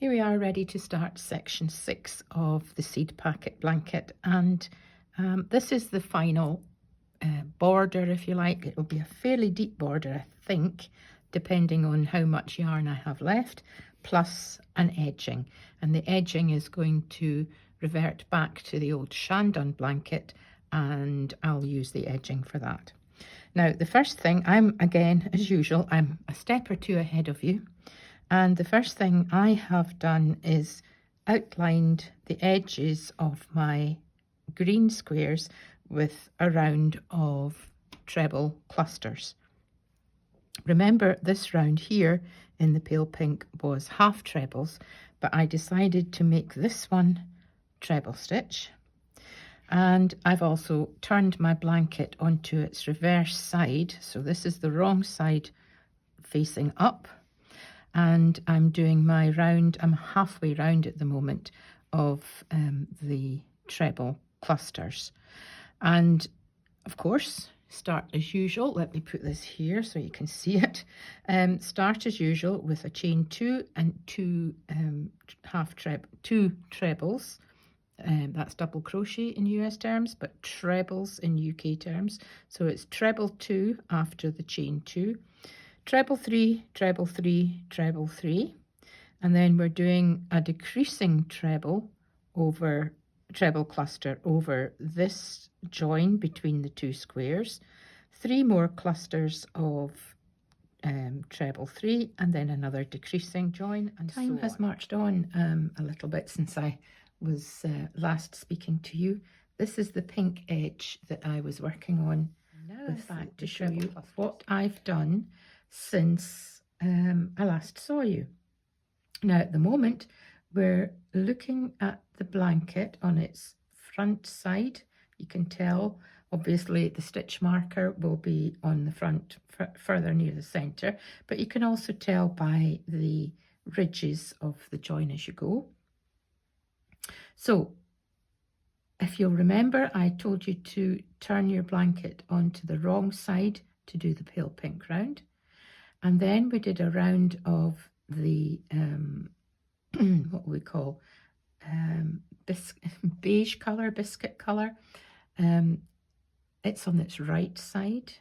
Here we are ready to start section 6 of the seed packet blanket, and this is the final border, if you like. It will be a fairly deep border, I think, depending on how much yarn I have left, plus an edging, and the edging is going to revert back to the old Shandon blanket, and I'll use the edging for that. Now the first thing, again as usual, I'm a step or two ahead of you. And the first thing I have done is outlined the edges of my green squares with a round of treble clusters. Remember, this round here in the pale pink was half trebles, but I decided to make this one treble stitch. And I've also turned my blanket onto its reverse side. So this is the wrong side facing up. And I'm doing my round, I'm halfway round at the moment, of the treble clusters. And of course, start as usual. Let me put this here so you can see it. Start as usual with a chain 2 and two trebles. That's double crochet in US terms, but trebles in UK terms. So it's treble 2 after the chain 2. Treble 3, treble 3, treble 3, and then we're doing a decreasing treble cluster over this join between the two squares, 3 more clusters of treble 3, and then another decreasing join, and time has marched on a little bit since I was last speaking to you. This is the pink edge that I was working on. Now in fact, to show you what I've done since I last saw you. Now at the moment we're looking at the blanket on its front side. You can tell obviously the stitch marker will be on the front further near the center, but you can also tell by the ridges of the join as you go. So if you'll remember, I told you to turn your blanket onto the wrong side to do the pale pink round. And then we did a round of the, what we call beige colour, biscuit colour. It's on its right side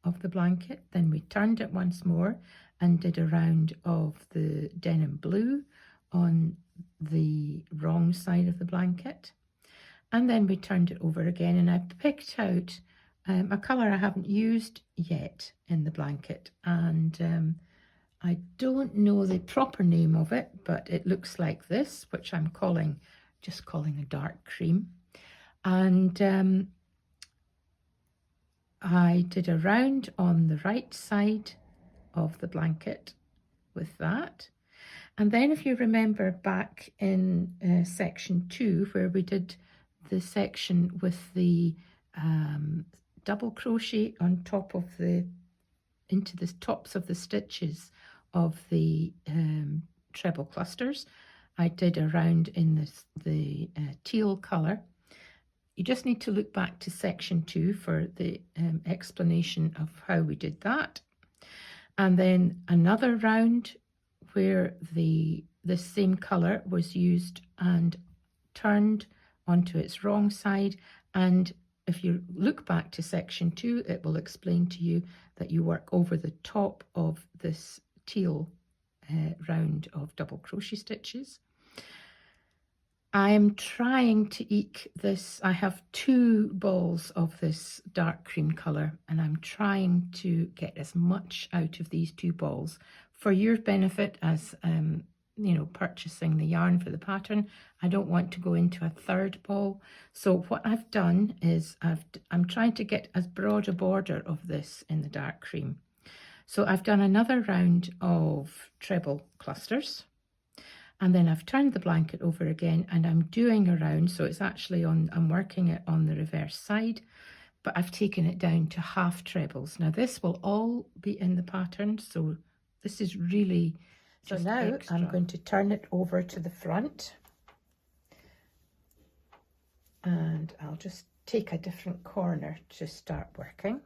of the blanket. Then we turned it once more and did a round of the denim blue on the wrong side of the blanket. And then we turned it over again, and I picked out a colour I haven't used yet in the blanket, and I don't know the proper name of it, but it looks like this, which I'm just calling a dark cream. And I did a round on the right side of the blanket with that. And then if you remember back in section 2, where we did the section with the double crochet on top of into the tops of the stitches of the treble clusters, I did a round in the teal colour. You just need to look back to section 2 for the explanation of how we did that. And then another round where the same colour was used and turned onto its wrong side, and if you look back to section 2, it will explain to you that you work over the top of this teal round of double crochet stitches. I am trying to eke this. I have 2 balls of this dark cream colour, and I'm trying to get as much out of these 2 balls for your benefit as purchasing the yarn for the pattern. I don't want to go into a 3rd ball. So what I've done is I'm trying to get as broad a border of this in the dark cream. So I've done another round of treble clusters, and then I've turned the blanket over again, and I'm doing a round. So it's actually I'm working it on the reverse side, but I've taken it down to half trebles. Now this will all be in the pattern, so this is really so now extra. I'm going to turn it over to the front, and I'll just take a different corner to start working.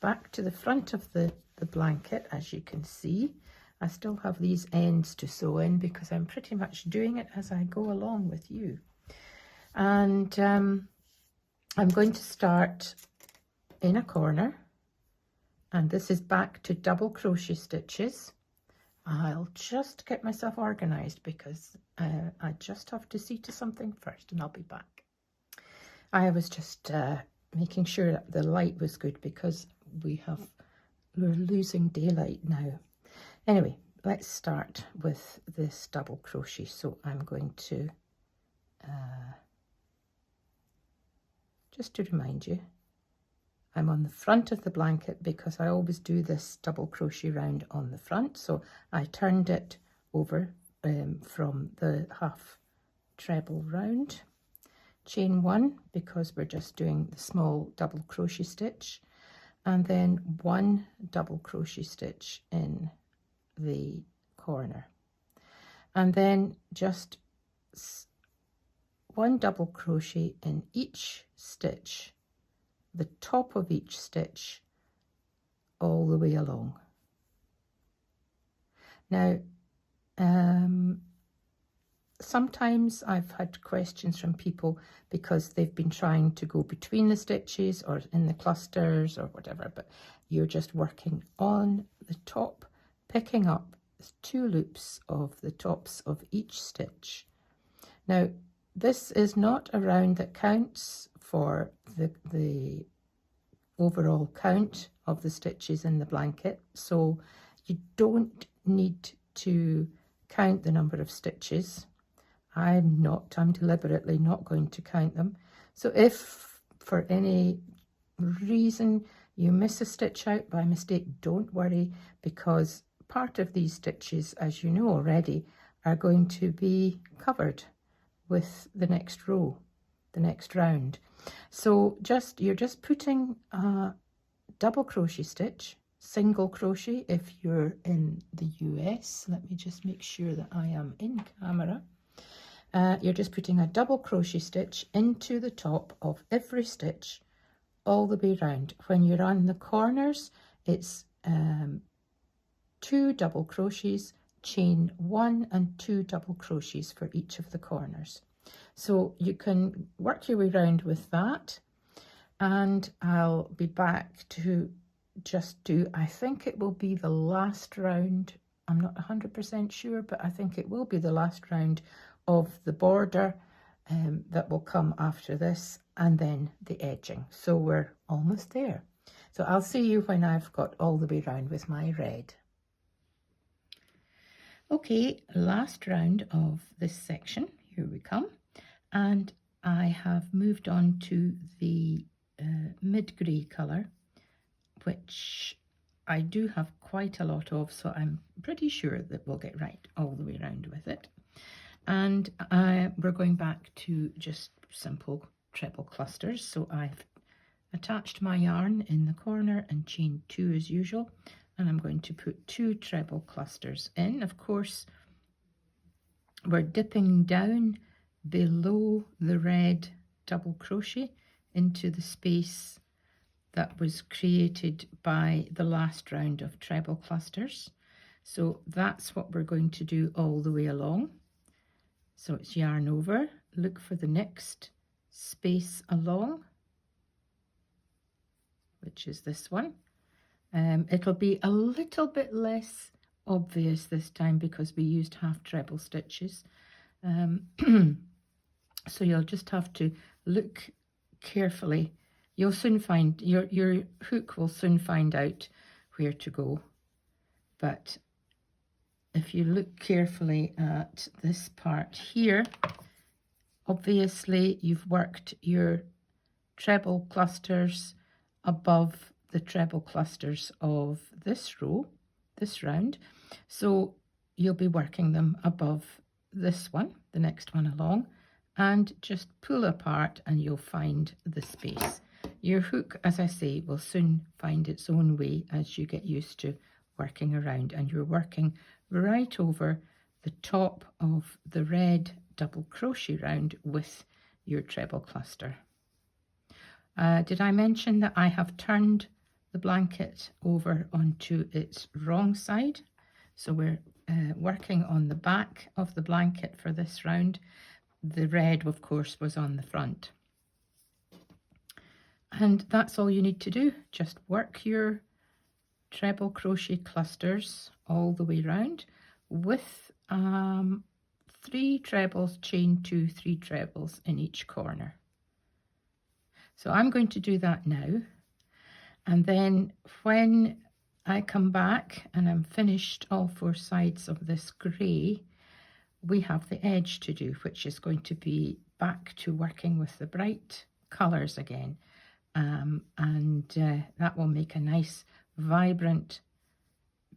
Back to the front of the blanket, as you can see, I still have these ends to sew in because I'm pretty much doing it as I go along with you. And I'm going to start in a corner, and this is back to double crochet stitches. I'll just get myself organized because I just have to see to something first, and I'll be back. I was just making sure that the light was good because we're losing daylight now. Anyway, let's start with this double crochet. So I'm going to just to remind you, I'm on the front of the blanket because I always do this double crochet round on the front. So I turned it over from the half treble round, chain 1 because we're just doing the small double crochet stitch, and then 1 double crochet stitch in the corner, and then just 1 double crochet in each stitch, the top of each stitch, all the way along. Now, sometimes I've had questions from people because they've been trying to go between the stitches or in the clusters or whatever, but you're just working on the top, picking up 2 loops of the tops of each stitch. Now, this is not a round that counts for the overall count of the stitches in the blanket, so you don't need to count the number of stitches. I'm deliberately not going to count them. So if for any reason you miss a stitch out by mistake, don't worry, because part of these stitches, as you know already, are going to be covered with the next row, the next round. So you're just putting a double crochet stitch, single crochet if you're in the US. Let me just make sure that I am in camera. You're just putting a double crochet stitch into the top of every stitch all the way round. When you're on the corners, it's 2 double crochets, chain 1 and 2 double crochets for each of the corners. So you can work your way around with that, and I'll be back to just do, I think it will be the last round, I'm not 100% sure, but I think it will be the last round of the border that will come after this, and then the edging. So we're almost there. So I'll see you when I've got all the way round with my red. Okay, last round of this section, here we come. And I have moved on to the mid-grey colour, which I do have quite a lot of, so I'm pretty sure that we'll get right all the way around with it. And we're going back to just simple treble clusters. So I've attached my yarn in the corner and chain 2 as usual, and I'm going to put 2 treble clusters in. Of course, we're dipping down below the red double crochet into the space that was created by the last round of treble clusters. So that's what we're going to do all the way along. So it's yarn over, look for the next space along, which is this one. It'll be a little bit less obvious this time because we used half treble stitches. So you'll just have to look carefully. You'll soon find, your hook will soon find out where to go. But if you look carefully at this part here, obviously you've worked your treble clusters above the treble clusters of this row, this round. So you'll be working them above this one, the next one along, and just pull apart and you'll find the space. Your hook, as I say, will soon find its own way as you get used to working around, and you're working right over the top of the red double crochet round with your treble cluster. Did I mention that I have turned the blanket over onto its wrong side? So we're working on the back of the blanket for this round. The red, of course, was on the front. And that's all you need to do. Just work your treble crochet clusters all the way round with 3 trebles, chain 2, 3 trebles in each corner. So I'm going to do that now, and then when I come back and I'm finished all 4 sides of this grey, we have the edge to do, which is going to be back to working with the bright colours again, and that will make a nice vibrant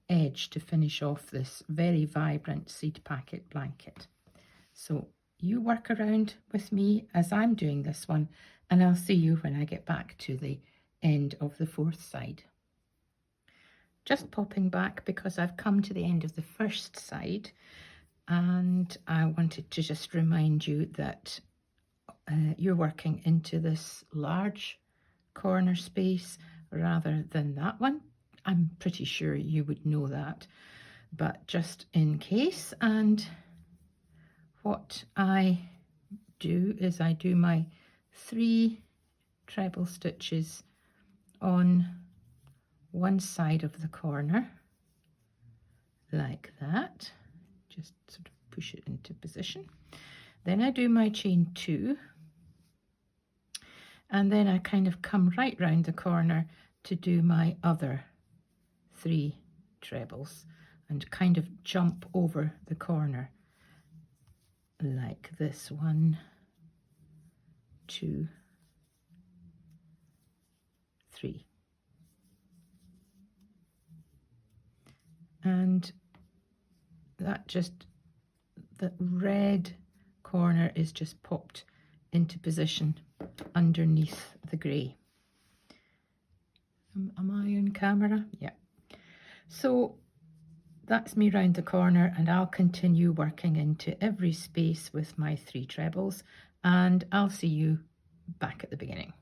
edge to finish off this very vibrant seed packet blanket. So you work around with me as I'm doing this one, and I'll see you when I get back to the end of the 4th side. Just popping back because I've come to the end of the 1st side, and I wanted to just remind you that you're working into this large corner space rather than that one. I'm pretty sure you would know that, but just in case. And what I do is I do my 3 treble stitches on one side of the corner like that, just sort of push it into position. Then I do my chain 2, and then I kind of come right round the corner to do my other 3 trebles and kind of jump over the corner like this. 1, 2, 3. And that just, the red corner is just popped into position underneath the grey. Am I on camera? Yeah. So that's me round the corner, and I'll continue working into every space with my 3 trebles, and I'll see you back at the beginning.